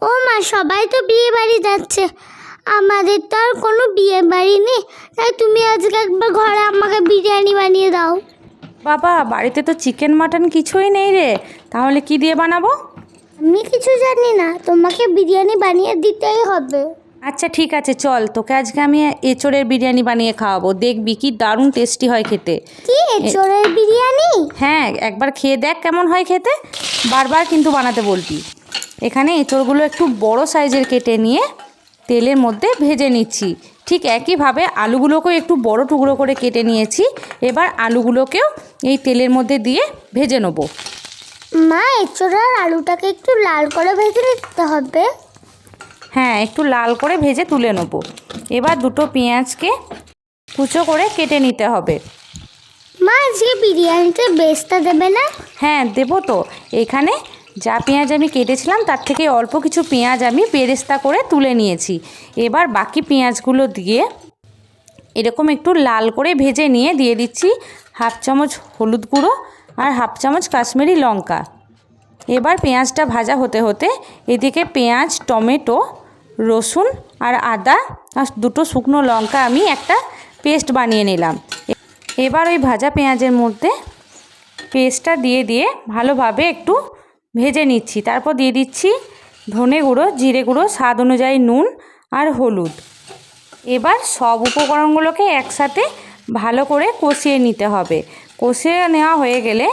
ও মা, সবাই তো বিয়ে বাড়ি যাচ্ছে, আমাদের তো আর কোনো বিয়ে বাড়ি নেই। তাই তুমি আজকে একবার ঘরে আমাকে বিরিয়ানি বানিয়ে দাও। বাবা, বাড়িতে তো চিকেন মাটন কিছুই নেই রে, তাহলে কি দিয়ে বানাবো? আমি কিছু জানি না, তোমাকে বিরিয়ানি বানিয়ে দিতেই হবে। আচ্ছা ঠিক আছে, চল তোকে আজকে আমি এঁচোড়ের বিরিয়ানি বানিয়ে খাওয়াবো, দেখবি কি দারুণ টেস্টি হয় খেতে। কি এঁচোড়ের বিরিয়ানি? হ্যাঁ, একবার খেয়ে দেখ কেমন হয় খেতে, বারবার কিন্তু বানাতে বলবি। এখানে এঁচোড়গুলো একটু বড় সাইজের কেটে নিয়ে তেলের মধ্যে ভেজে নিচ্ছি। ঠিক একইভাবে আলুগুলোকেও একটু বড় টুকরো করে কেটে নিয়েছি। এবার আলুগুলোকেও এই তেলের মধ্যে দিয়ে ভেজে নেব। মা, এঁচোড়ার আলুটাকে একটু লাল করে ভেজে নিতে হবে। হ্যাঁ, একটু লাল করে ভেজে তুলে নেব। এবার দুটো পেঁয়াজকে কুচো করে কেটে নিতে হবে। মা, আজকে বিরিয়ানিতে বেস্তা দেবে না? হ্যাঁ দেবো তো। এখানে যা পেঁয়াজ আমি কেটেছিলাম তার থেকে অল্প কিছু পেঁয়াজ আমি বেরেস্তা করে তুলে নিয়েছি। এবার বাকি পেঁয়াজগুলো দিয়ে এরকম একটু লাল করে ভেজে নিয়ে দিয়ে দিচ্ছি হাফ চামচ হলুদ গুঁড়ো আর হাফ চামচ কাশ্মীরি লঙ্কা। এবার পেঁয়াজটা ভাজা হতে হতে এদিকে পেঁয়াজ, টমেটো, রসুন আর আদা আর দুটো শুকনো লঙ্কা আমি একটা পেস্ট বানিয়ে নিলাম। এবার ওই ভাজা পেঁয়াজের মধ্যে পেস্টটা দিয়ে দিয়ে ভালোভাবে একটু ভেজে নিচ্ছি। তারপর দিয়ে দিচ্ছি ধনে গুঁড়ো, জিরে গুঁড়ো, স্বাদ অনুযায়ী নুন আর হলুদ। এবার সব উপকরণগুলোকে একসাথে ভালো করে কষিয়ে নিতে হবে। কষিয়ে নেওয়া হয়ে গেলে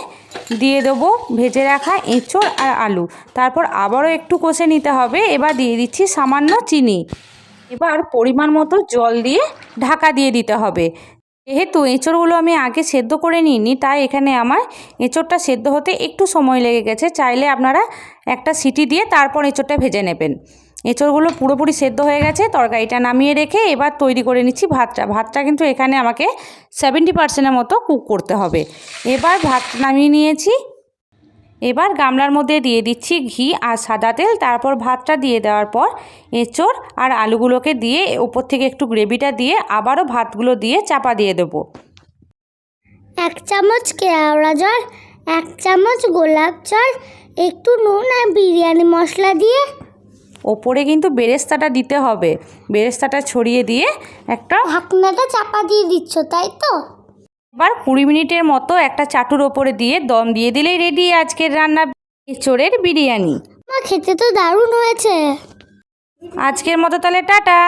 দিয়ে দেবো ভেজে রাখা এঁচোড় আর আলু। তারপর আবারও একটু কষে নিতে হবে। এবার দিয়ে দিচ্ছি সামান্য চিনি। এবার পরিমাণ মতো জল দিয়ে ঢাকা দিয়ে দিতে হবে। যেহেতু এঁচোড়গুলো আমি আগে সেদ্ধ করে নিইনি, তাই এখানে আমার এঁচোড়টা সেদ্ধ হতে একটু সময় লেগে গেছে। চাইলে আপনারা একটা সিটি দিয়ে তারপর এঁচোড়টা ভেজে নেবেন। এঁচোড়গুলো পুরোপুরি সেদ্ধ হয়ে গেছে। তরকারিটা নামিয়ে রেখে এবার তৈরি করে নিচ্ছি ভাতটা কিন্তু এখানে আমাকে 70% মতো কুক করতে হবে। এবার ভাত নামিয়ে নিয়েছি। এবার গামলার মধ্যে দিয়ে দিচ্ছি ঘি আর সাদা তেল। তারপর ভাতটা দিয়ে দেওয়ার পর এঁচোড় আর আলুগুলোকে দিয়ে উপর থেকে একটু গ্রেভিটা দিয়ে আবারও ভাতগুলো দিয়ে চাপা দিয়ে দেবো। 1 চামচ কেওড়া জল, 1 চামচ গোলাপ জল, একটু নুন আর বিরিয়ানি মশলা দিয়ে ওপরে কিন্তু বেরেস্তাটা দিতে হবে। বেরেস্তাটা ছড়িয়ে দিয়ে একটা ঢাকনাটা চাপা দিয়ে দিচ্ছ, তাই তো? এবার 20 মিনিটের মতো একটা চাটুর ওপরে দিয়ে দম দিয়ে দিলেই রেডি আজকের রান্না এঁচোড়ের বিরিয়ানি। মা, খেতে তো দারুণ হয়েছে। আজকের মতো তাহলে টাটা।